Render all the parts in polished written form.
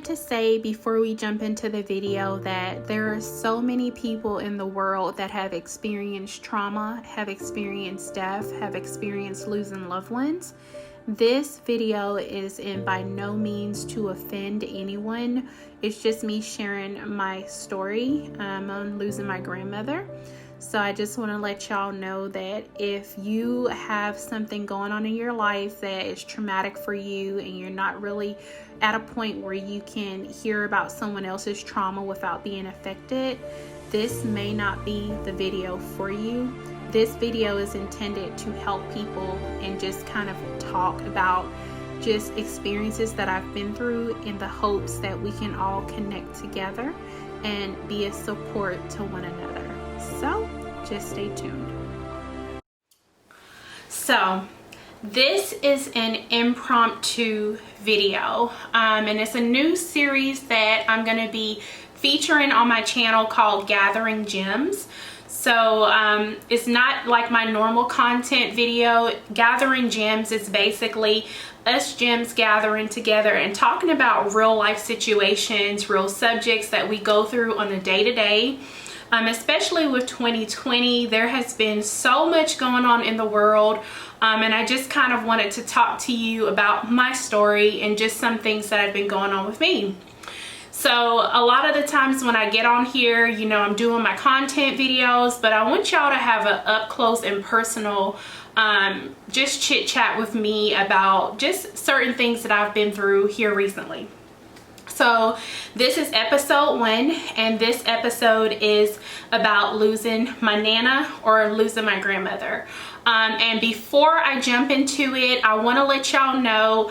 wanted to say before we jump into the video that there are so many people in the world that have experienced trauma, have experienced death, have experienced losing loved ones. This video is by no means to offend anyone. It's just me sharing my story on losing my grandmother. So I just want to let y'all know that if you have something going on in your life that is traumatic for you and you're not really at a point where you can hear about someone else's trauma without being affected, this may not be the video for you. This video is intended to help people and just kind of talk about just experiences that I've been through in the hopes that we can all connect together and be a support to one another. So just stay tuned. So this is an impromptu video and it's a new series that I'm going to be featuring on my channel called Gathering Gems. So it's not like my normal content video. Gathering Gems is basically us gems gathering together and talking about real life situations, real subjects that we go through on a day-to-day. Especially with 2020, there has been so much going on in the world, and I just kind of wanted to talk to you about my story and just some things that have been going on with me. So a lot of the times when I get on here, you know, I'm doing my content videos, but I want y'all to have an up close and personal just chit chat with me about just certain things that I've been through here recently. So this is episode 1, and this episode is about losing my Nana or losing my grandmother. And before I jump into it, I want to let y'all know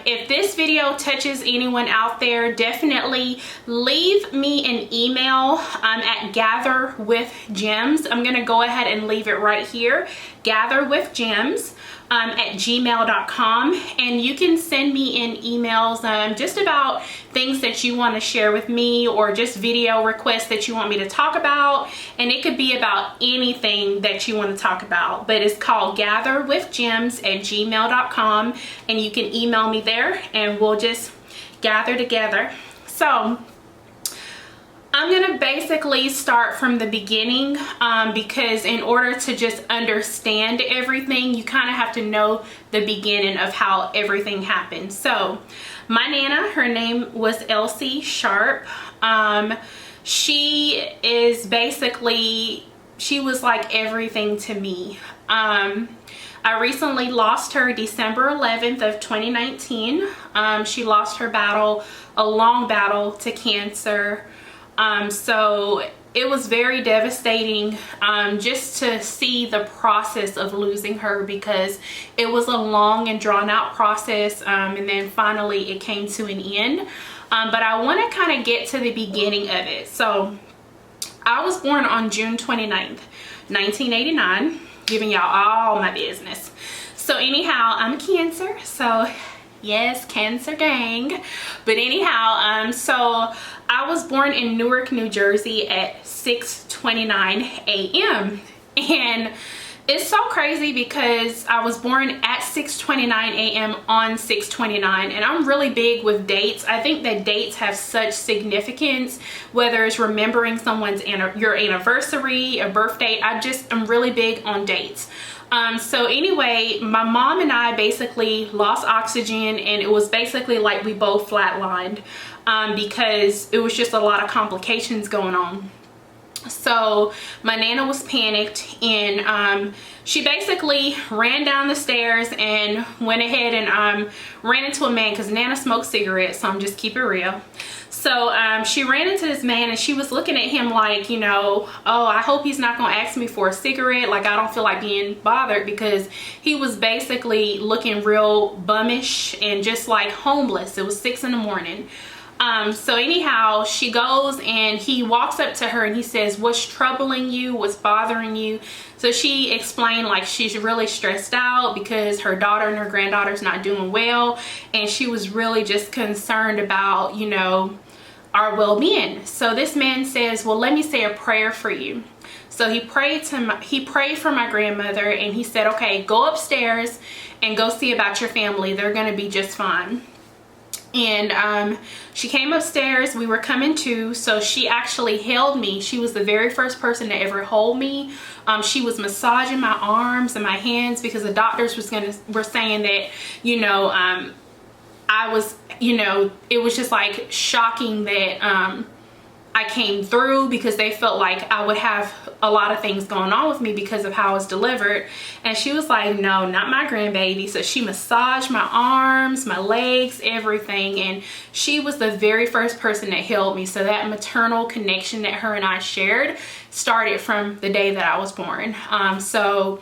if this video touches anyone out there, definitely leave me an email at gatherwithgems. I'm going to go ahead and leave it right here, gatherwithgems at gmail.com, and you can send me in emails just about things that you want to share with me or just video requests that you want me to talk about, and it could be about anything that you want to talk about, but it's called gatherwithgems at gmail.com, and you can email me there and we'll just gather together. So I'm gonna basically start from the beginning because in order to just understand everything, you kind of have to know the beginning of how everything happened. So my Nana, her name was Elsie Sharp. She is basically, she was like everything to me. I recently lost her December 11th of 2019. She lost her battle, a long battle to cancer. So it was very devastating just to see the process of losing her, because it was a long and drawn out process, and then finally it came to an end. But I want to kind of get to the beginning of it. So I was born on June 29th, 1989, giving y'all all my business. So anyhow, I'm a Cancer, so yes, Cancer gang. But anyhow, so I was born in Newark, New Jersey at 6:29 a.m. and it's so crazy because I was born at 6:29 a.m. on 6/29, and I'm really big with dates. I think that dates have such significance, whether it's remembering someone's your anniversary, a birthday. I'm really big on dates. So anyway, my mom and I basically lost oxygen, and it was basically like we both flatlined because it was just a lot of complications going on. So my Nana was panicked, and she basically ran down the stairs and went ahead and ran into a man, because Nana smoked cigarettes, so I'm just keep it real. So she ran into this man, and she was looking at him like, you know, oh, I hope he's not gonna ask me for a cigarette. Like, I don't feel like being bothered, because he was basically looking real bummish and just like homeless. It was 6 in the morning. So anyhow, she goes and he walks up to her and he says, what's troubling you? What's bothering you? So she explained like she's really stressed out because her daughter and her granddaughter's not doing well, and she was really just concerned about, you know, our well-being. So this man says, well, let me say a prayer for you. So he prayed for my grandmother, and he said, okay, go upstairs and go see about your family. They're going to be just fine. And she came upstairs. We were coming to, so she actually held me. She was the very first person to ever hold me. She was massaging my arms and my hands because the doctors were saying that, you know, I was, you know, it was just like shocking that I came through, because they felt like I would have a lot of things going on with me because of how I was delivered. And she was like, no, not my grandbaby. So she massaged my arms, my legs, everything. And she was the very first person that held me. So that maternal connection that her and I shared started from the day that I was born. So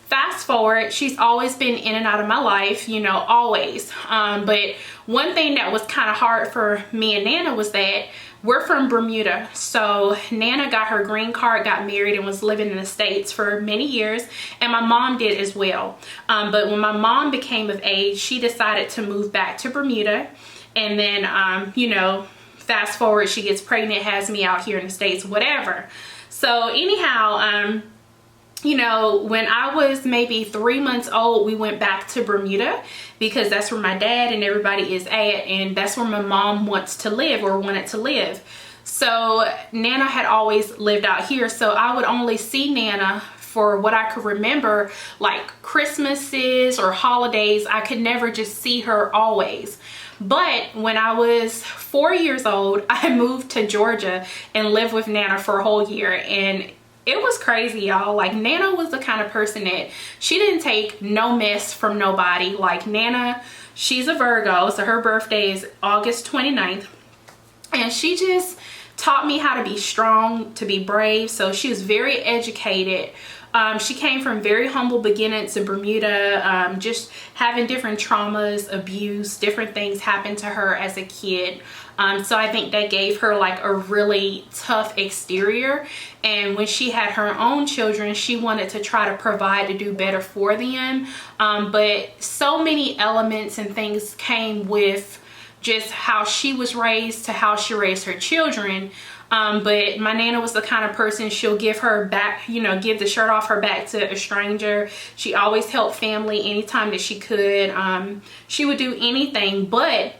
fast forward, she's always been in and out of my life, you know, always. But one thing that was kind of hard for me and Nana was that we're from Bermuda. So Nana got her green card, got married, and was living in the States for many years. And my mom did as well. But when my mom became of age, she decided to move back to Bermuda. And then, you know, fast forward, she gets pregnant, has me out here in the States, whatever. So anyhow, you know, when I was maybe 3 months old, we went back to Bermuda because that's where my dad and everybody is at, and that's where my mom wants to live, or wanted to live. So Nana had always lived out here, so I would only see Nana for what I could remember, like Christmases or holidays. I could never just see her always. But when I was 4 years old, I moved to Georgia and lived with Nana for a whole year, and it was crazy, y'all. Like, Nana was the kind of person that she didn't take no mess from nobody. Like, Nana, she's a Virgo, so her birthday is August 29th. And she just taught me how to be strong, to be brave. So she was very educated. She came from very humble beginnings in Bermuda, just having different traumas, abuse, different things happened to her as a kid. So I think that gave her like a really tough exterior. And when she had her own children, she wanted to try to provide to do better for them. But so many elements and things came with just how she was raised to how she raised her children. But my Nana was the kind of person, she'll give her back, you know, give the shirt off her back to a stranger. She always helped family anytime that she could. She would do anything, but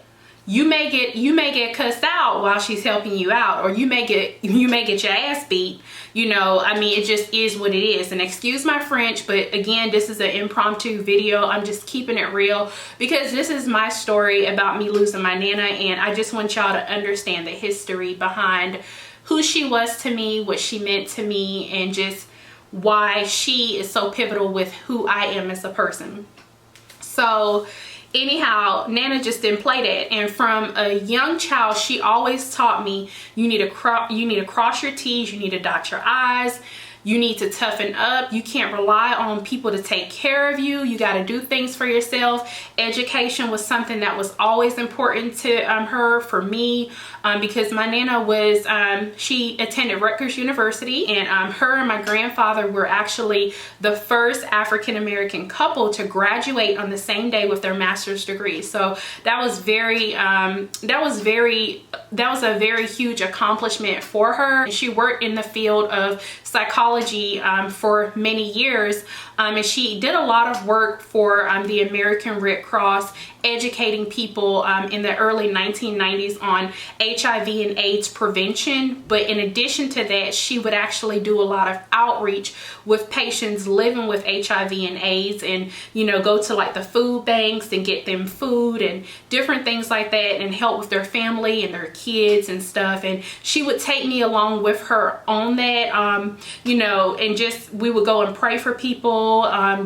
you may get cussed out while she's helping you out, or you may get your ass beat. You know, I mean, it just is what it is. And excuse my French, but again, this is an impromptu video. I'm just keeping it real because this is my story about me losing my Nana, and I just want y'all to understand the history behind who she was to me, what she meant to me, and just why she is so pivotal with who I am as a person. So anyhow, Nana just didn't play that. And from a young child, she always taught me, you need to cross your T's, you need to dot your I's, you need to toughen up. You can't rely on people to take care of you. You got to do things for yourself. Education was something that was always important to her, for me, because my Nana was, she attended Rutgers University, and her and my grandfather were actually the first African-American couple to graduate on the same day with their master's degree. So that was a very huge accomplishment for her. She worked in the field of psychology for many years, and she did a lot of work for the American Red Cross, educating people in the early 1990s on HIV and AIDS prevention. But in addition to that, she would actually do a lot of outreach with patients living with HIV and AIDS, and, you know, go to like the food banks and get them food and different things like that, and help with their family and their kids and stuff. And she would take me along with her on that, you know, and just, we would go and pray for people.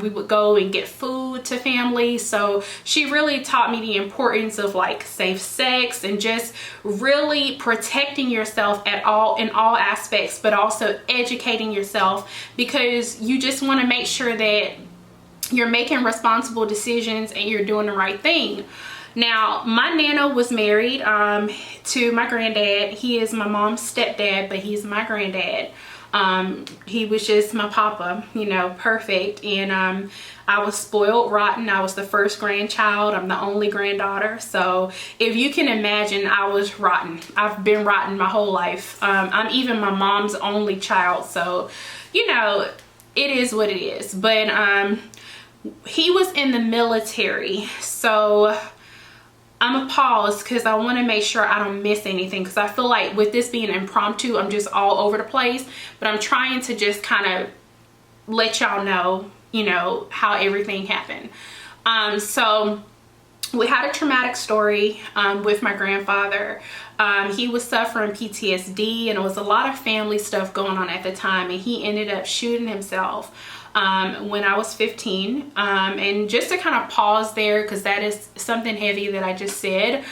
We would go and get food to families. So she really taught me the importance of like safe sex and just really protecting yourself in all aspects, but also educating yourself, because you just want to make sure that you're making responsible decisions and you're doing the right thing. Now, my Nana was married to my granddad. He is my mom's stepdad, but he's my granddad. He was just my papa, you know, perfect. And I was spoiled rotten. I was the first grandchild. I'm the only granddaughter. So if you can imagine, I was rotten. I've been rotten my whole life. I'm even my mom's only child. So, you know, it is what it is. But he was in the military. So I'm gonna pause because I want to make sure I don't miss anything, because I feel like with this being impromptu, I'm just all over the place, but I'm trying to just kind of let y'all know, you know, how everything happened. So we had a traumatic story with my grandfather. He was suffering PTSD, and it was a lot of family stuff going on at the time, and he ended up shooting himself when I was 15. And just to kind of pause there, because that is something heavy that I just said.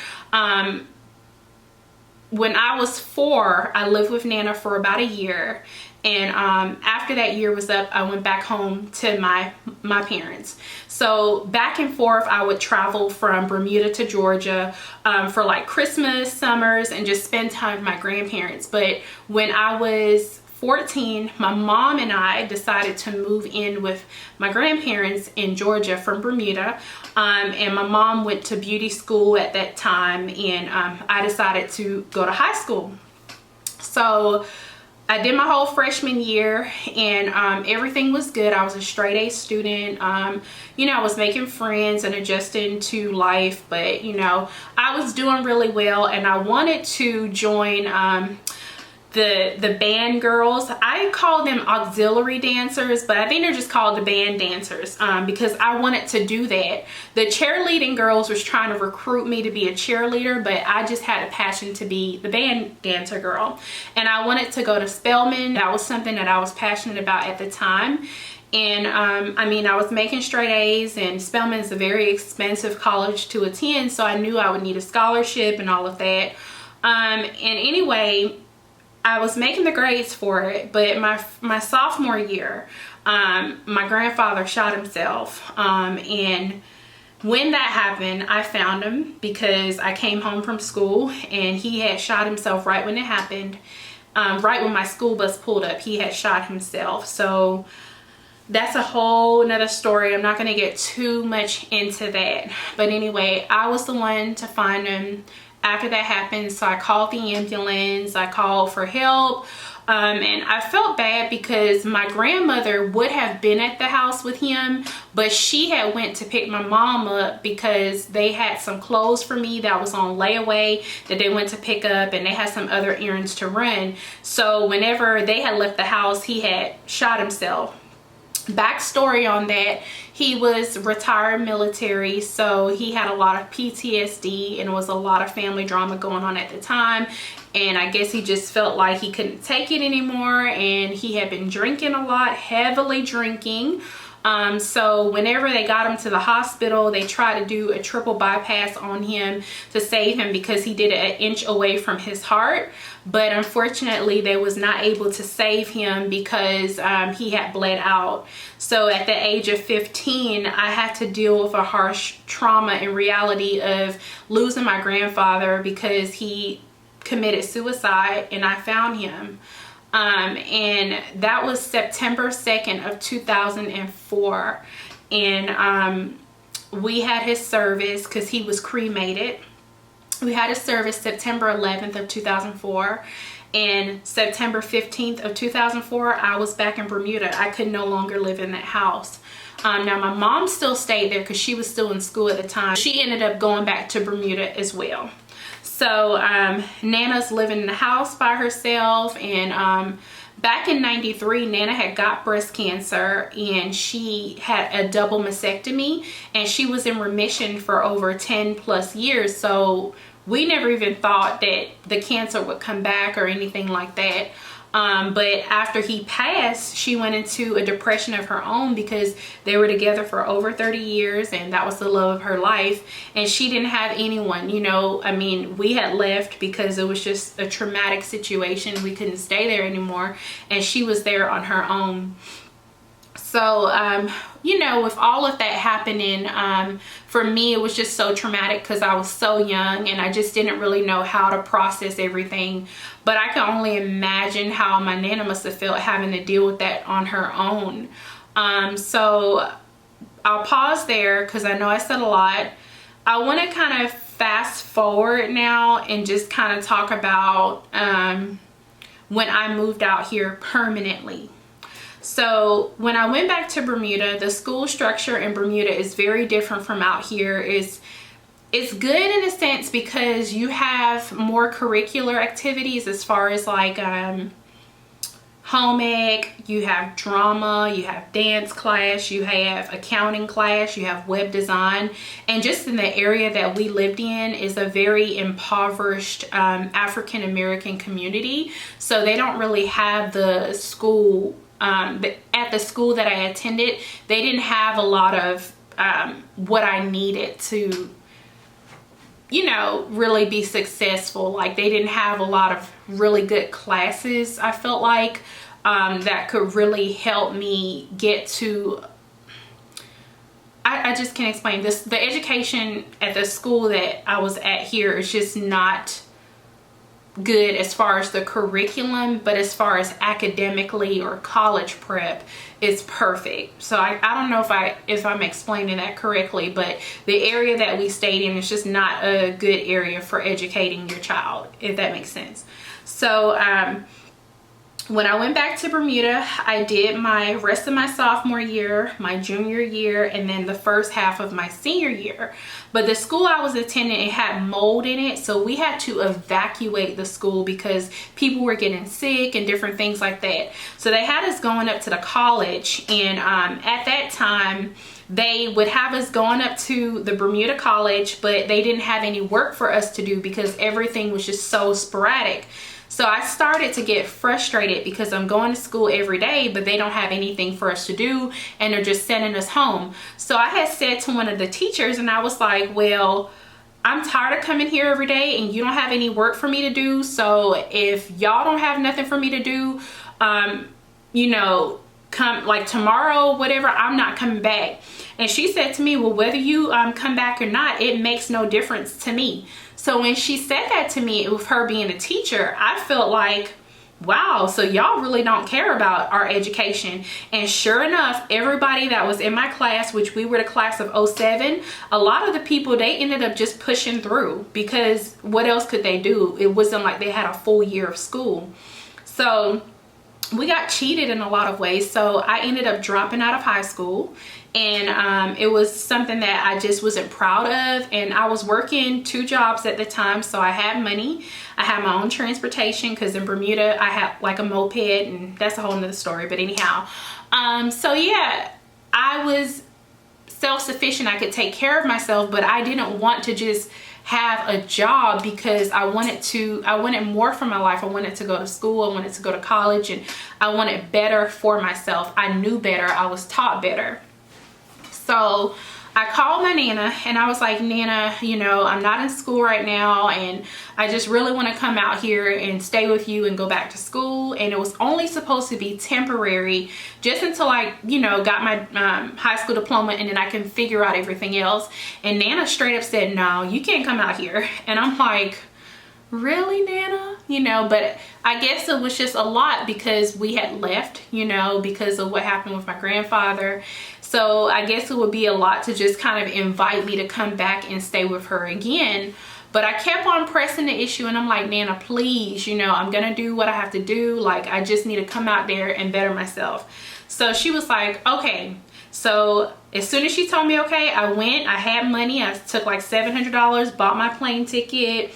When I was 4, I lived with Nana for about a year. And after that year was up, I went back home to my parents. So back and forth, I would travel from Bermuda to Georgia for like Christmas, summers, and just spend time with my grandparents. But when I was 14, my mom and I decided to move in with my grandparents in Georgia from Bermuda. And my mom went to beauty school at that time, and I decided to go to high school. So I did my whole freshman year, and everything was good. I was a straight A student. You know, I was making friends and adjusting to life, but you know, I was doing really well, and I wanted to join the band girls. I call them auxiliary dancers, but I think they're just called the band dancers because I wanted to do that. The cheerleading girls was trying to recruit me to be a cheerleader, but I just had a passion to be the band dancer girl. And I wanted to go to Spelman. That was something that I was passionate about at the time. And I mean, I was making straight A's, and Spelman is a very expensive college to attend, so I knew I would need a scholarship and all of that. And anyway, I was making the grades for it, but my sophomore year, my grandfather shot himself. And when that happened, I found him because I came home from school, and he had shot himself right when it happened. Right when my school bus pulled up, he had shot himself. So that's a whole nother story. I'm not going to get too much into that. But anyway, I was the one to find him after that happened. So I called the ambulance, I called for help, and I felt bad because my grandmother would have been at the house with him, but she had went to pick my mom up because they had some clothes for me that was on layaway that they went to pick up, and they had some other errands to run. So whenever they had left the house, he had shot himself. Backstory on that: he was retired military, so he had a lot of PTSD, and it was a lot of family drama going on at the time, and I guess he just felt like he couldn't take it anymore, and he had been drinking a lot, heavily drinking. So whenever they got him to the hospital, they tried to do a triple bypass on him to save him because he did it an inch away from his heart. But unfortunately, they was not able to save him because he had bled out. So at the age of 15, I had to deal with a harsh trauma and reality of losing my grandfather because he committed suicide, and I found him. And that was September 2nd of 2004. And we had his service because he was cremated. We had his service September 11th of 2004. And September 15th of 2004, I was back in Bermuda. I could no longer live in that house. Now my mom still stayed there because she was still in school at the time. She ended up going back to Bermuda as well. So Nana's living in the house by herself, and back in '93, Nana had got breast cancer, and she had a double mastectomy, and she was in remission for over 10 plus years. So we never even thought that the cancer would come back or anything like that. But after he passed, she went into a depression of her own because they were together for over 30 years, and that was the love of her life. And she didn't have anyone, you know. I mean, we had left because it was just a traumatic situation. We couldn't stay there anymore, and she was there on her own. So, you know, with all of that happening, for me, it was just so traumatic because I was so young and I just didn't really know how to process everything. But I can only imagine how my Nana must have felt having to deal with that on her own. So I'll pause there because I know I said a lot. I want to kind of fast forward now and just kind of talk about when I moved out here permanently. So when I went back to Bermuda, the school structure in Bermuda is very different from out here. it's good in a sense because you have more curricular activities as far as like home ec, you have drama, you have dance class, you have accounting class, you have web design. And just in the area that we lived in is a very impoverished African American community. So they don't really have the school, at the school that I attended, they didn't have a lot of what I needed to, you know, really be successful. Like they didn't have a lot of really good classes, I felt like, that could really help me get to, I just can't explain this. The education at the school that I was at here is just not good as far as the curriculum, but as far as academically or college prep, it's perfect. So I don't know if I'm explaining that correctly, but the area that we stayed in is just not a good area for educating your child, if that makes sense. So when I went back to Bermuda, I did my rest of my sophomore year, my junior year, and then the first half of my senior year. But the school I was attending, it had mold in it, so we had to evacuate the school because people were getting sick and different things like that. So they had us going up to the college, and at that time, they would have us going up to the Bermuda College, but they didn't have any work for us to do because everything was just so sporadic. So I started to get frustrated because I'm going to school every day, but they don't have anything for us to do and they're just sending us home. So I had said to one of the teachers, and I was like, well, I'm tired of coming here every day and you don't have any work for me to do. So if y'all don't have nothing for me to do, you know, come like tomorrow, whatever, I'm not coming back. And she said to me, well, whether you come back or not, it makes no difference to me. So when she said that to me, with her being a teacher, I felt like, wow, so y'all really don't care about our education. And sure enough, everybody that was in my class, which we were the class of 07, a lot of the people, they ended up just pushing through because what else could they do? It wasn't like they had a full year of school. So we got cheated in a lot of ways. So I ended up dropping out of high school, and it was something that I just wasn't proud of. And I was working 2 jobs at the time, so I had money. I had my own transportation because in Bermuda I had like a moped, and that's a whole nother story, but anyhow. So yeah, I was self-sufficient. I could take care of myself, but I didn't want to just have a job because I wanted more for my life. I wanted to go to school, I wanted to go to college, and I wanted better for myself. I knew better, I was taught better. So I called my Nana and I was like, Nana, you know, I'm not in school right now and I just really want to come out here and stay with you and go back to school. And it was only supposed to be temporary, just until I, you know, got my high school diploma, and then I can figure out everything else. And Nana straight up said, no, you can't come out here. And I'm like, really, Nana? You know, but I guess it was just a lot because we had left, you know, because of what happened with my grandfather. So I guess it would be a lot to just kind of invite me to come back and stay with her again. But I kept on pressing the issue, and I'm like, Nana, please, you know, I'm gonna do what I have to do. Like, I just need to come out there and better myself. So she was like, okay. So as soon as she told me okay, I went. I had money. I took like $700, bought my plane ticket.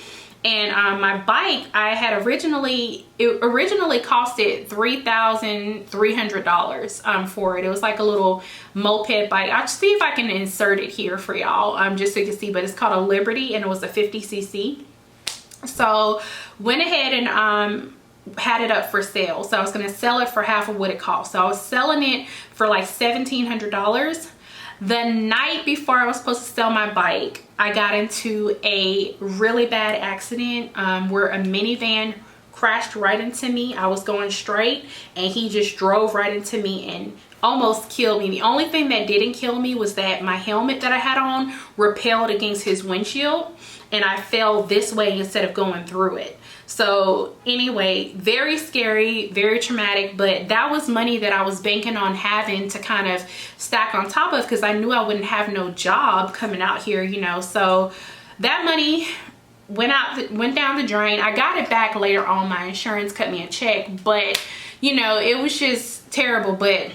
And my bike, I had originally costed $3,300 for it. It was like a little moped bike. I'll see if I can insert it here for y'all, just so you can see, but it's called a Liberty, and it was a 50cc. So went ahead and had it up for sale. So I was gonna sell it for half of what it cost. So I was selling it for like $1,700. The night before I was supposed to sell my bike, I got into a really bad accident where a minivan crashed right into me. I was going straight and he just drove right into me and almost killed me. The only thing that didn't kill me was that my helmet that I had on repelled against his windshield and I fell this way instead of going through it. So anyway, very scary, very traumatic, but that was money that I was banking on having to kind of stack on top of, because I knew I wouldn't have no job coming out here, you know. So that money went down the drain. I got it back later on. My insurance cut me a check, but you know, it was just terrible. But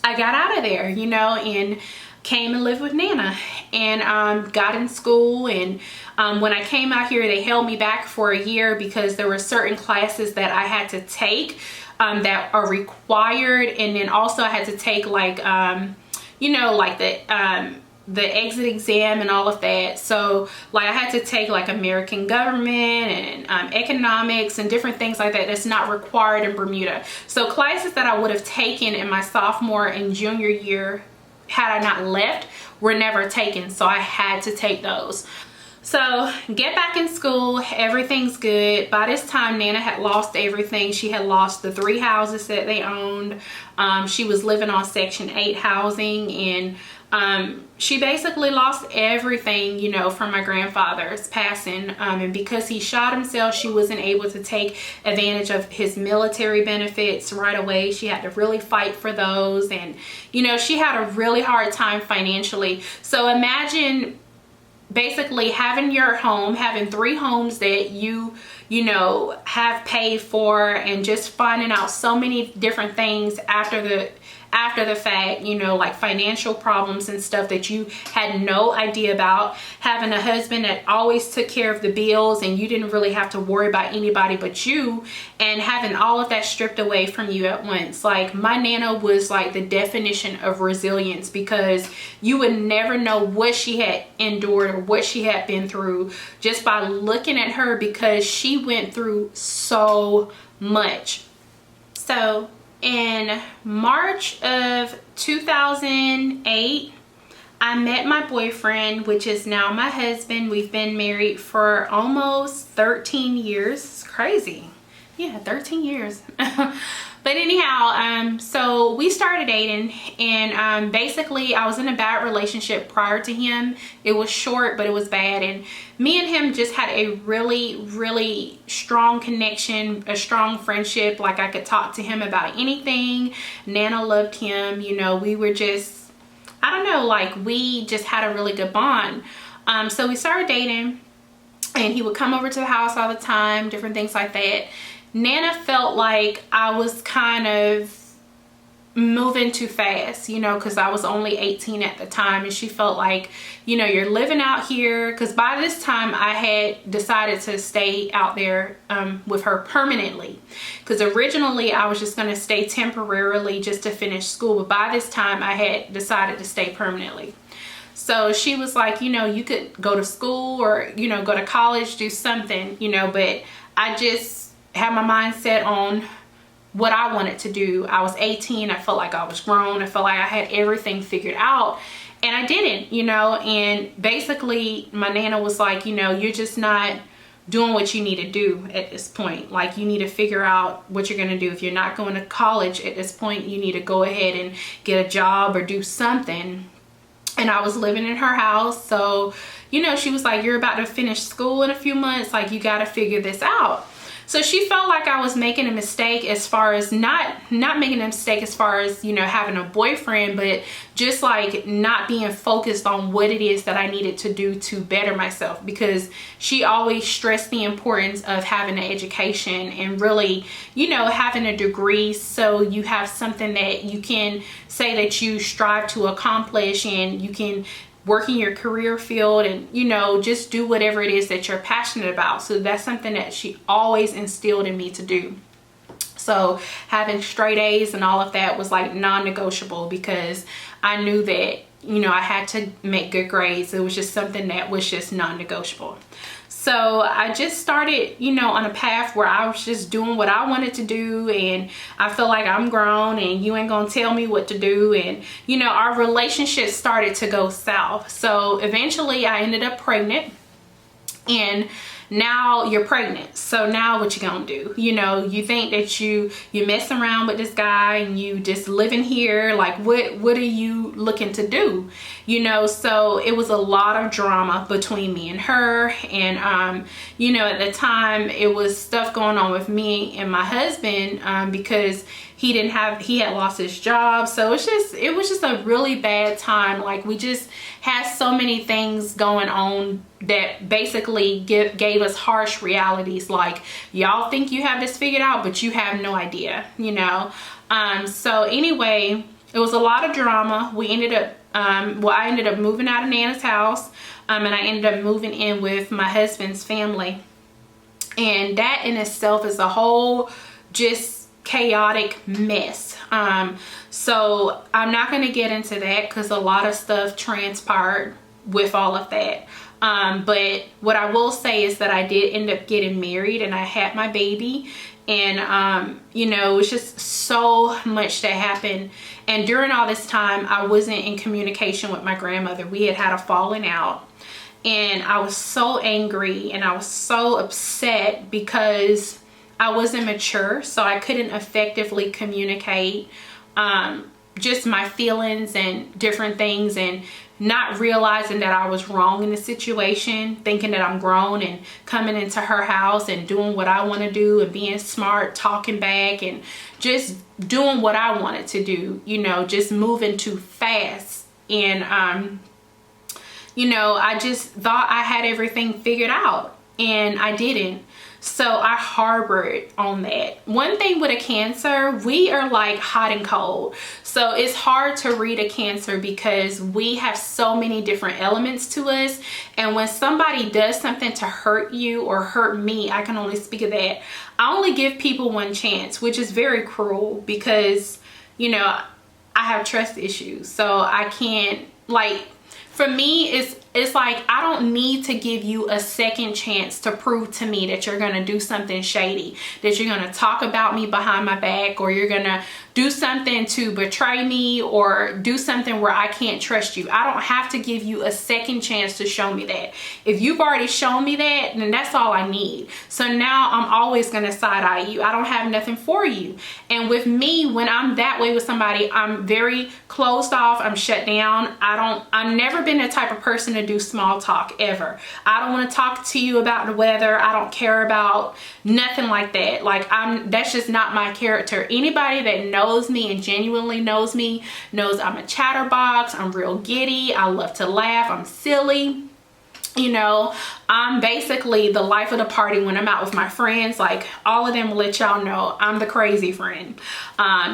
I got out of there, you know, and came and lived with Nana, and got in school. And when I came out here, they held me back for a year because there were certain classes that I had to take that are required, and then also I had to take like you know, like the exit exam and all of that. So like I had to take like American government and economics and different things like that that's not required in Bermuda. So classes that I would have taken in my sophomore and junior year had I not left were never taken, so I had to take those. So get back in school, everything's good. By this time, Nana had lost everything. She had lost the 3 houses that they owned. She was living on Section 8 housing, and she basically lost everything, you know, from my grandfather's passing. And because he shot himself, she wasn't able to take advantage of his military benefits right away. She had to really fight for those, and you know, she had a really hard time financially. So imagine basically having your home, having 3 homes that you know, have paid for, and just finding out so many different things after the fact, you know, like financial problems and stuff that you had no idea about. Having a husband that always took care of the bills and you didn't really have to worry about anybody but you, and having all of that stripped away from you at once. Like my Nana was like the definition of resilience, because you would never know what she had endured or what she had been through just by looking at her, because she went through so much. So in March of 2008, I met my boyfriend, which is now my husband. We've been married for almost 13 years. It's crazy. Yeah, 13 years. But anyhow, so we started dating, and basically I was in a bad relationship prior to him. It was short, but it was bad, and me and him just had a really strong connection, a strong friendship. Like I could talk to him about anything. Nana loved him, you know. We were just, I don't know, like we just had a really good bond. So we started dating, and he would come over to the house all the time, different things like that. Nana felt like I was kind of moving too fast, you know, because I was only 18 at the time, and she felt like, you know, you're living out here. Because by this time I had decided to stay out there with her permanently, because originally I was just going to stay temporarily just to finish school, but by this time I had decided to stay permanently. So she was like, you know, you could go to school or, you know, go to college, do something, you know, but I just had my mind set on what I wanted to do. I was 18. I felt like I was grown. I felt like I had everything figured out, and I didn't, you know. And basically my Nana was like, you know, you're just not doing what you need to do at this point. Like you need to figure out what you're going to do. If you're not going to college at this point, you need to go ahead and get a job or do something. And I was living in her house, so, you know, she was like, you're about to finish school in a few months, like you got to figure this out. So she felt like I was making a mistake as far as not making a mistake as far as, you know, having a boyfriend, but just like not being focused on what it is that I needed to do to better myself, because she always stressed the importance of having an education and really, you know, having a degree, so you have something that you can say that you strive to accomplish, and you can work in your career field, and, you know, just do whatever it is that you're passionate about. So that's something that she always instilled in me to do. So having straight A's and all of that was like non-negotiable, because I knew that, you know, I had to make good grades. It was just something that was just non-negotiable. So I just started, you know, on a path where I was just doing what I wanted to do, and I feel like I'm grown and you ain't gonna tell me what to do. And, you know, our relationship started to go south. So eventually I ended up pregnant, and now you're pregnant. So now what you gonna do? You know, you think that you're messing around with this guy and you just living here. Like what are you looking to do? You know, so it was a lot of drama between me and her. And, you know, at the time it was stuff going on with me and my husband, because he had lost his job. So it was just a really bad time. Like we just had so many things going on that basically gave us harsh realities. Like, y'all think you have this figured out, but you have no idea, you know. So anyway, It was a lot of drama. We ended up, well, I ended up moving out of Nana's house, and I ended up moving in with my husband's family. And that in itself is a whole just chaotic mess. So I'm not going to get into that because a lot of stuff transpired with all of that. But what I will say is that I did end up getting married and I had my baby. And, you know, it was just so much that happened. And during all this time, I wasn't in communication with my grandmother. We had a falling out. And I was so angry and I was so upset because I wasn't mature. So I couldn't effectively communicate just my feelings and different things, and not realizing that I was wrong in the situation, thinking that I'm grown and coming into her house and doing what I want to do and being smart, talking back and just doing what I wanted to do, you know, just moving too fast. And, you know, I just thought I had everything figured out and I didn't. So I harbored on that. One thing with a Cancer, we are like hot and cold. So it's hard to read a Cancer because we have so many different elements to us. And when somebody does something to hurt you or hurt me, I can only speak of that. I only give people one chance, which is very cruel because, you know, I have trust issues. So I can't, like, for me, it's like I don't need to give you a second chance to prove to me that you're going to do something shady, that you're going to talk about me behind my back, or you're going to do something to betray me or do something where I can't trust you. I don't have to give you a second chance to show me that. If you've already shown me that, then that's all I need. So now I'm always going to side eye you. I don't have nothing for you. And with me, when I'm that way with somebody, I'm very closed off. I'm shut down. I've never been the type of person to do small talk ever. I don't want to talk to you about the weather. I don't care about nothing like that. Like, that's just not my character. Anybody that knows me and genuinely knows me knows I'm a chatterbox. I'm real giddy. I love to laugh. I'm silly. You know, I'm basically the life of the party when I'm out with my friends. Like, all of them will let y'all know I'm the crazy friend.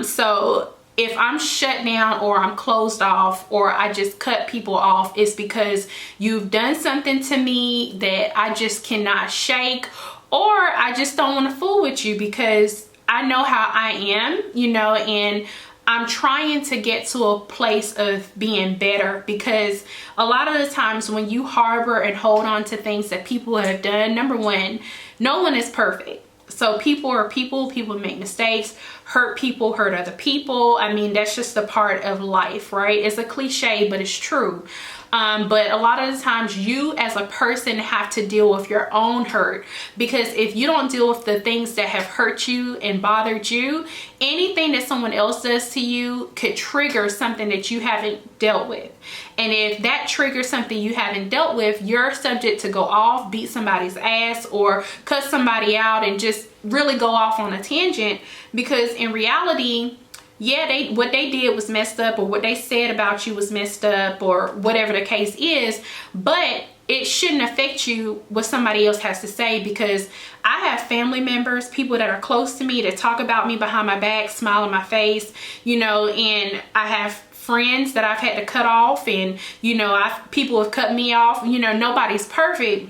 So if I'm shut down or I'm closed off or I just cut people off, it's because you've done something to me that I just cannot shake, or I just don't want to fool with you because I know how I am, you know, and I'm trying to get to a place of being better, because a lot of the times when you harbor and hold on to things that people have done, number one, no one is perfect. So people are people, people make mistakes, hurt people, hurt other people. I mean, that's just a part of life, right? It's a cliche, but it's true. But a lot of the times you as a person have to deal with your own hurt, because if you don't deal with the things that have hurt you and bothered you, anything that someone else does to you could trigger something that you haven't dealt with. And if that triggers something you haven't dealt with, you're subject to go off, beat somebody's ass, or cut somebody out and just really go off on a tangent, because in reality, yeah, what they did was messed up, or what they said about you was messed up, or whatever the case is, but it shouldn't affect you what somebody else has to say, because I have family members, people that are close to me, that talk about me behind my back, smile in my face, you know, and I have friends that I've had to cut off, and, you know, people have cut me off. You know, nobody's perfect.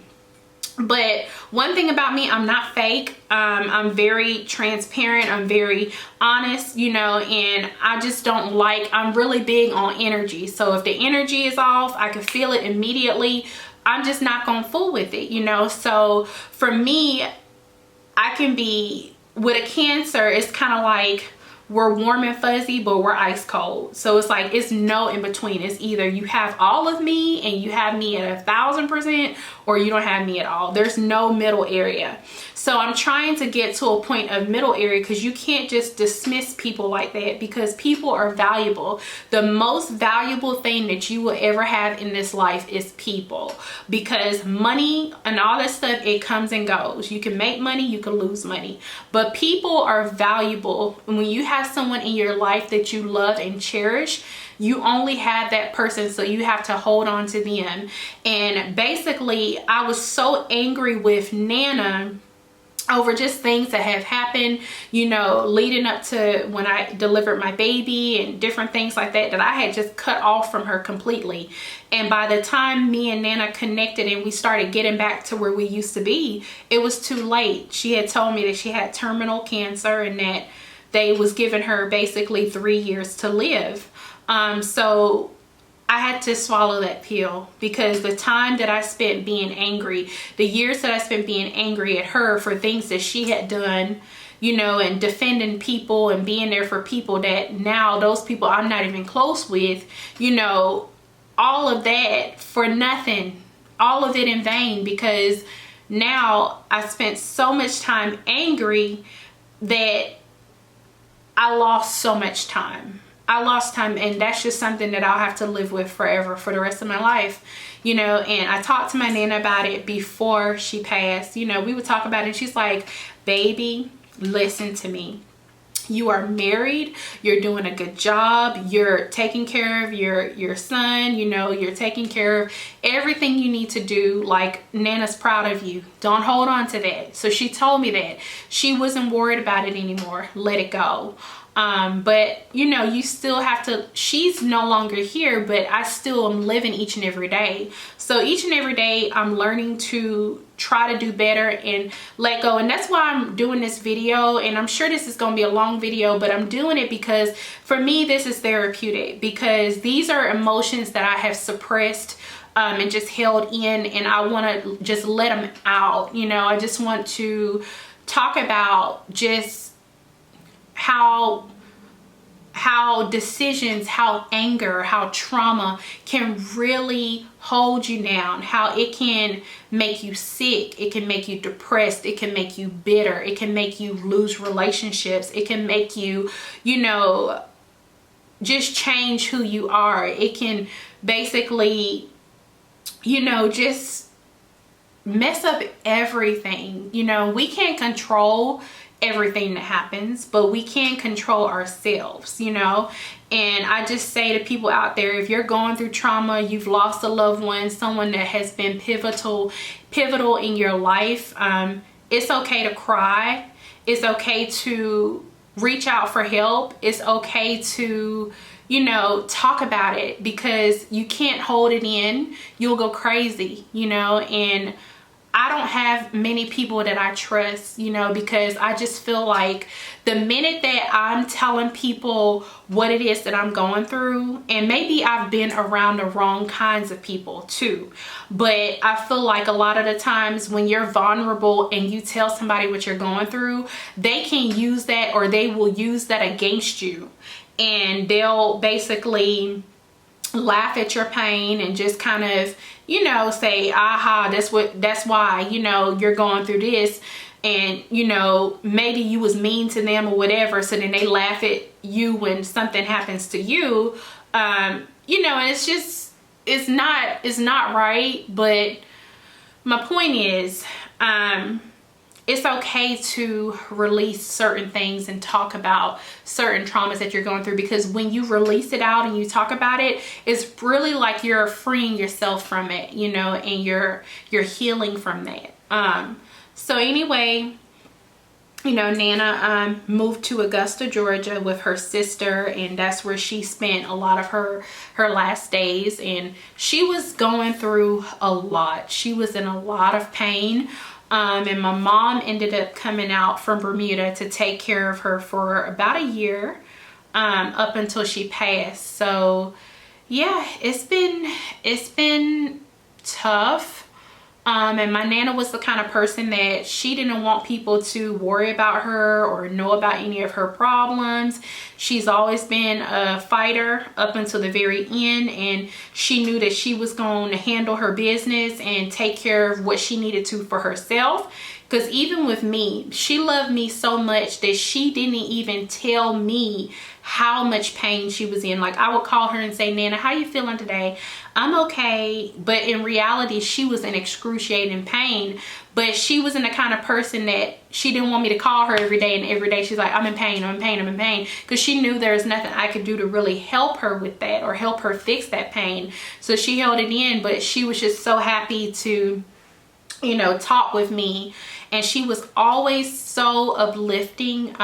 But one thing about me, I'm not fake. I'm very transparent. I'm very honest, you know, and I just don't like, I'm really big on energy. So if the energy is off, I can feel it immediately. I'm just not gonna fool with it, you know. So for me, I can be, with a Cancer, it's kind of like we're warm and fuzzy, but we're ice cold. So it's like, it's no in between. It's either you have all of me and you have me at 1,000%, or you don't have me at all. There's no middle area. So I'm trying to get to a point of middle area, because you can't just dismiss people like that, because people are valuable. The most valuable thing that you will ever have in this life is people, because money and all that stuff, it comes and goes. You can make money, you can lose money, but people are valuable. And when you have someone in your life that you love and cherish, you only have that person, so you have to hold on to them. And basically, I was so angry with Nana over just things that have happened, you know, leading up to when I delivered my baby and different things like that, that I had just cut off from her completely. And by the time me and Nana connected and we started getting back to where we used to be, it was too late. She had told me that she had terminal cancer and that they was giving her basically 3 years to live. So I had to swallow that pill, because the time that I spent being angry, the years that I spent being angry at her for things that she had done, you know, and defending people and being there for people that now those people I'm not even close with, you know, all of that for nothing, all of it in vain, because now I spent so much time angry that I lost so much time. I lost time, and that's just something that I'll have to live with forever for the rest of my life, you know. And I talked to my Nana about it before she passed. You know, we would talk about it, and she's like, baby, listen to me. You are married, you're doing a good job, you're taking care of your son, you know, you're taking care of everything you need to do. Like, Nana's proud of you. Don't hold on to that. So she told me that she wasn't worried about it anymore. Let it go. But you know, you still have to, she's no longer here, but I still am living each and every day. So each and every day I'm learning to try to do better and let go. And that's why I'm doing this video, and I'm sure this is going to be a long video, but I'm doing it because for me this is therapeutic, because these are emotions that I have suppressed and just held in, and I want to just let them out. You know, I just want to talk about just how decisions, how anger, how trauma can really hold you down, how it can make you sick, it can make you depressed, it can make you bitter, it can make you lose relationships, it can make you, you know, just change who you are. It can basically, you know, just mess up everything. You know, we can't control everything that happens, but we can control ourselves, you know. And I just say to people out there, if you're going through trauma, you've lost a loved one, someone that has been pivotal in your life, it's okay to cry. It's okay to reach out for help. It's okay to, you know, talk about it, because you can't hold it in. You'll go crazy, you know. And I don't have many people that I trust, you know, because I just feel like the minute that I'm telling people what it is that I'm going through, and maybe I've been around the wrong kinds of people too, but I feel like a lot of the times when you're vulnerable and you tell somebody what you're going through, they can use that, or they will use that against you, and they'll basically laugh at your pain and just kind of, you know, say, aha, that's why, you know, you're going through this. And, you know, maybe you was mean to them or whatever, so then they laugh at you when something happens to you. You know, and it's just, it's not right. But my point is, it's okay to release certain things and talk about certain traumas that you're going through, because when you release it out and you talk about it, it's really like you're freeing yourself from it, you know, and you're healing from that. So anyway, you know, Nana moved to Augusta, Georgia with her sister, and that's where she spent a lot of her last days. And she was going through a lot. She was in a lot of pain. And my mom ended up coming out from Bermuda to take care of her for about a year, up until she passed. So yeah, it's been tough. And my Nana was the kind of person that she didn't want people to worry about her or know about any of her problems. She's always been a fighter up until the very end, and she knew that she was going to handle her business and take care of what she needed to for herself. Because even with me, she loved me so much that she didn't even tell me how much pain she was in. Like, I would call her and say, Nana, how you feeling today? I'm okay. But in reality, she was in excruciating pain. But she wasn't the kind of person that she didn't want me to call her every day, and every day she's like, I'm in pain, I'm in pain, I'm in pain. Because she knew there was nothing I could do to really help her with that or help her fix that pain. So she held it in, but she was just so happy to you know, talk with me, and she was always so uplifting,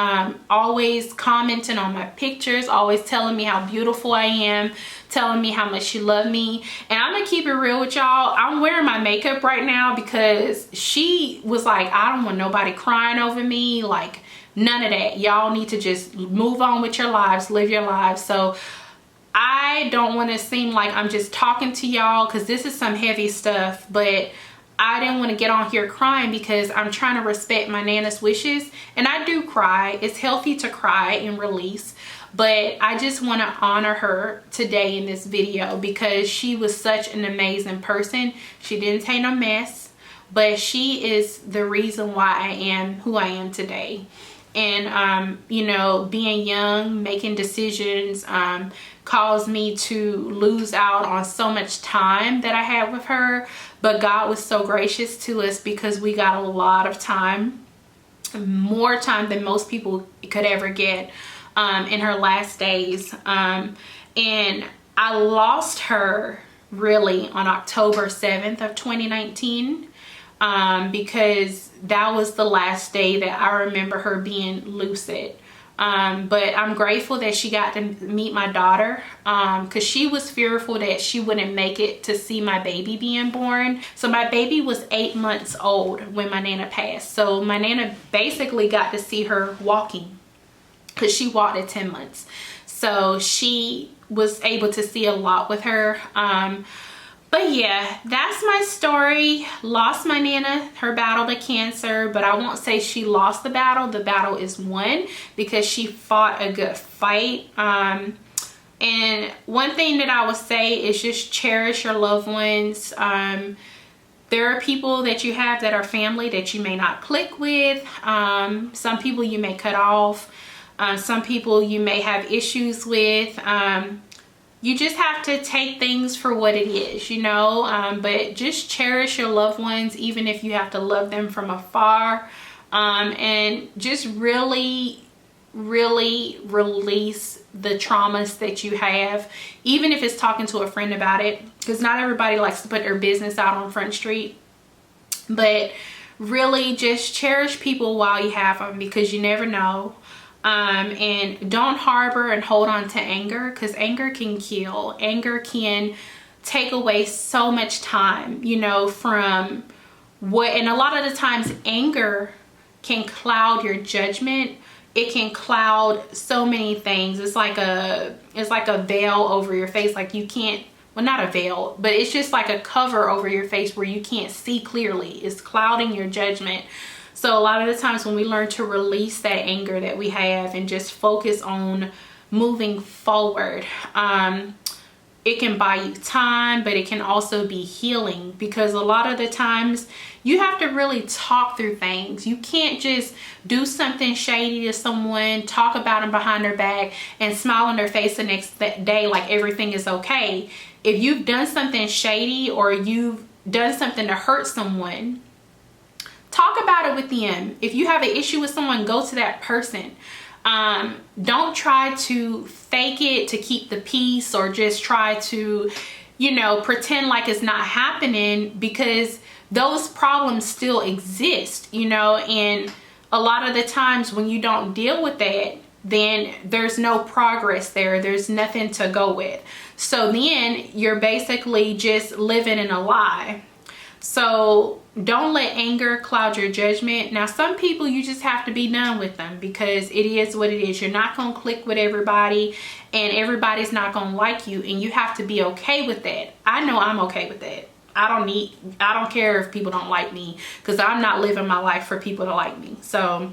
always commenting on my pictures, always telling me how beautiful I am, telling me how much she loved me. And I'm gonna keep it real with y'all, I'm wearing my makeup right now because she was like, I don't want nobody crying over me, like none of that. Y'all need to just move on with your lives, live your lives. So I don't want to seem like I'm just talking to y'all, because this is some heavy stuff, but I didn't want to get on here crying because I'm trying to respect my Nana's wishes. And I do cry. It's healthy to cry and release. But I just want to honor her today in this video because she was such an amazing person. She didn't take no mess, but she is the reason why I am who I am today. And, you know, being young, making decisions, caused me to lose out on so much time that I had with her. But God was so gracious to us because we got a lot of time, more time than most people could ever get in her last days. And I lost her really on October 7th of 2019 because that was the last day that I remember her being lucid. But I'm grateful that she got to meet my daughter, because she was fearful that she wouldn't make it to see my baby being born. So my baby was 8 months old when my Nana passed. So my Nana basically got to see her walking, because she walked at 10 months. So she was able to see a lot with her. But yeah, that's my story. Lost my Nana, her battle to cancer, but I won't say she lost the battle. The battle is won because she fought a good fight. And one thing that I would say is just cherish your loved ones. There are people that you have that are family that you may not click with. Some people you may cut off. Some people you may have issues with. You just have to take things for what it is, you know, but just cherish your loved ones, even if you have to love them from afar, and just really, really release the traumas that you have, even if it's talking to a friend about it, because not everybody likes to put their business out on Front Street. But really just cherish people while you have them, because you never know. And don't harbor and hold on to anger, because anger can kill. Anger can take away so much time, you know, from what, and a lot of the times anger can cloud your judgment. It can cloud so many things. It's like a veil over your face. Like you can't, well, not a veil, but it's just like a cover over your face where you can't see clearly. It's clouding your judgment. So a lot of the times when we learn to release that anger that we have and just focus on moving forward, it can buy you time, but it can also be healing, because a lot of the times you have to really talk through things. You can't just do something shady to someone, talk about them behind their back, and smile on their face the next day like everything is okay. If you've done something shady or you've done something to hurt someone, talk about it with them. If you have an issue with someone, go to that person. Don't try to fake it to keep the peace, or just try to, you know, pretend like it's not happening, because those problems still exist, you know. And a lot of the times when you don't deal with that, then there's no progress there. There's nothing to go with. So then you're basically just living in a lie. So don't let anger cloud your judgment. Now, some people you just have to be done with them, because it is what it is. You're not going to click with everybody, and everybody's not going to like you, and you have to be okay with that. I know I'm okay with that. I don't care if people don't like me, because I'm not living my life for people to like me. So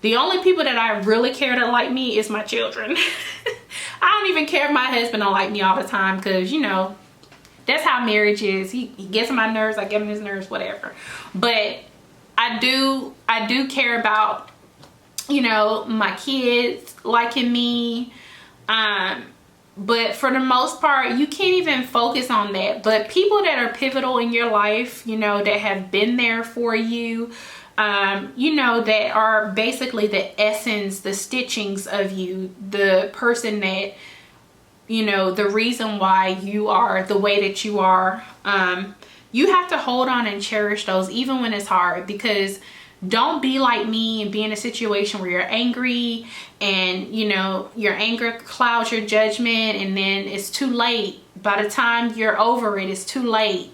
the only people that I really care to like me is my children. I don't even care if my husband don't like me all the time, because, you know, that's how marriage is. He gets on my nerves, I get on his nerves, whatever. But I do care about, you know, my kids liking me. But for the most part, you can't even focus on that. But people that are pivotal in your life, you know, that have been there for you, you know, that are basically the essence, the stitchings of you, the person that, you know, the reason why you are the way that you are, you have to hold on and cherish those even when it's hard, because don't be like me and be in a situation where you're angry and, you know, your anger clouds your judgment, and then it's too late. By the time you're over it, it's too late.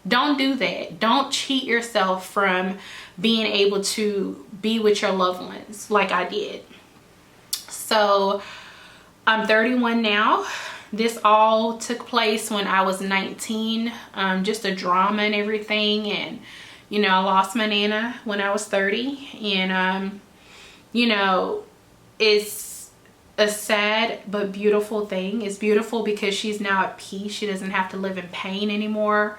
Don't do that. Don't cheat yourself from being able to be with your loved ones like I did. So I'm 31 now. This all took place when I was 19. Just a drama and everything. And, you know, I lost my Nana when I was 30. And, you know, it's a sad but beautiful thing. It's beautiful because she's now at peace. She doesn't have to live in pain anymore.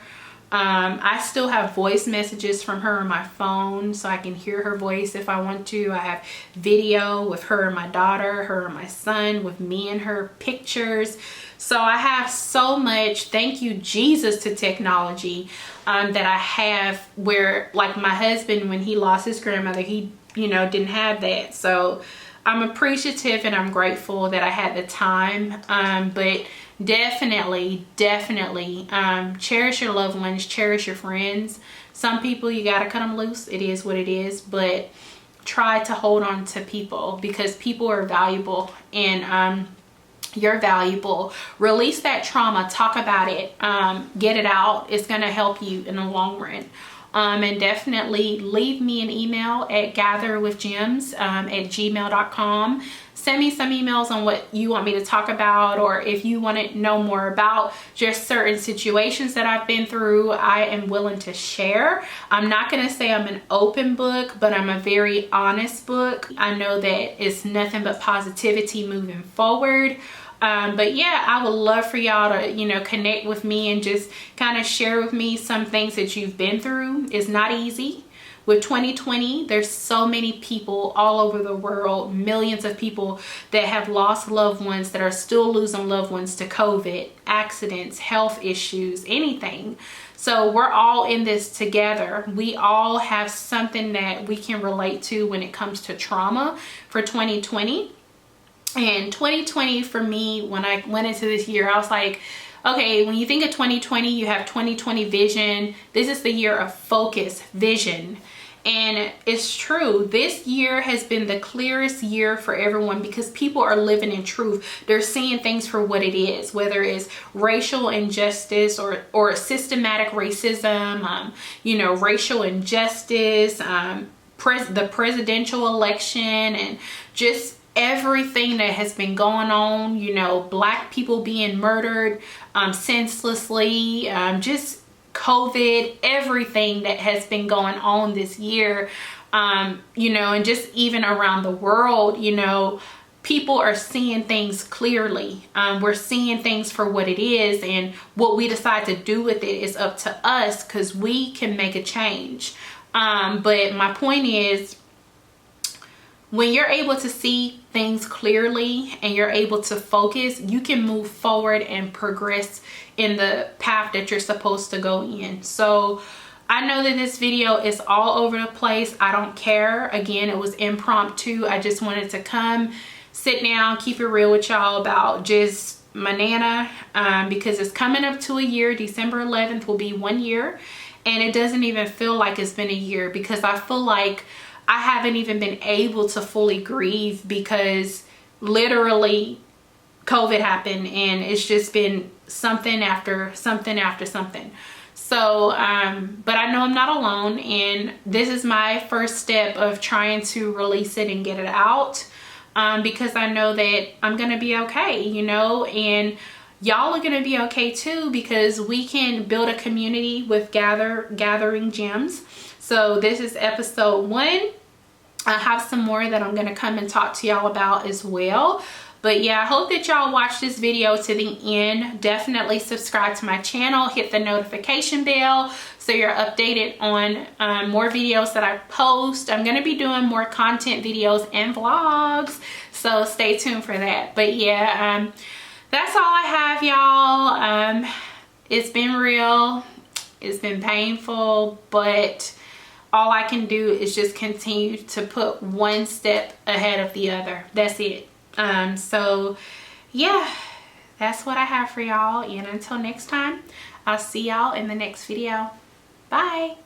I still have voice messages from her on my phone, so I can hear her voice if I want to. I have video with her and my daughter, her and my son, with me and her pictures. So I have so much, thank you Jesus, to technology that I have, where like my husband, when he lost his grandmother, he, you know, didn't have that. So I'm appreciative and I'm grateful that I had the time. But definitely cherish your loved ones, cherish your friends. Some people, you gotta cut them loose. It is what it is. But try to hold on to people, because people are valuable, and you're valuable. Release that trauma, talk about it, get it out. It's gonna help you in the long run. And definitely leave me an email at gatherwithgems@gmail.com. Send me some emails on what you want me to talk about, or if you want to know more about just certain situations that I've been through, I am willing to share. I'm not going to say I'm an open book, but I'm a very honest book. I know that it's nothing but positivity moving forward. But yeah, I would love for y'all to, you know, connect with me and just kind of share with me some things that you've been through. It's not easy. With 2020, there's so many people all over the world, millions of people that have lost loved ones, that are still losing loved ones to COVID, accidents, health issues, anything. So we're all in this together. We all have something that we can relate to when it comes to trauma for 2020. And 2020 for me, when I went into this year, I was like, okay, when you think of 2020, you have 2020 vision. This is the year of focus, vision. And it's true. This year has been the clearest year for everyone, because people are living in truth. They're seeing things for what it is, whether it's racial injustice or systematic racism, you know, racial injustice, the presidential election, and just everything that has been going on, you know, Black people being murdered senselessly, just COVID, everything that has been going on this year, you know, and just even around the world, you know, people are seeing things clearly. We're seeing things for what it is, and what we decide to do with it is up to us, because we can make a change. But my point is, when you're able to see things clearly and you're able to focus, you can move forward and progress in the path that you're supposed to go in. So I know that this video is all over the place. I don't care. Again, it was impromptu. I just wanted to come, sit down, keep it real with y'all about just my Nana, because it's coming up to a year. December 11th will be 1 year, and it doesn't even feel like it's been a year, because I feel like I haven't even been able to fully grieve, because literally COVID happened, and it's just been something after something after something. So, but I know I'm not alone, and this is my first step of trying to release it and get it out, because I know that I'm gonna be okay, you know, and y'all are gonna be okay too, because we can build a community with Gathering Gems. So this is episode 1. I have some more that I'm going to come and talk to y'all about as well. But yeah, I hope that y'all watch this video to the end. Definitely subscribe to my channel, hit the notification bell so you're updated on more videos that I post. I'm going to be doing more content videos and vlogs, so stay tuned for that. But yeah, that's all I have, y'all. It's been real. It's been painful, but all I can do is just continue to put one step ahead of the other. That's it. So yeah, that's what I have for y'all. And until next time, I'll see y'all in the next video. Bye.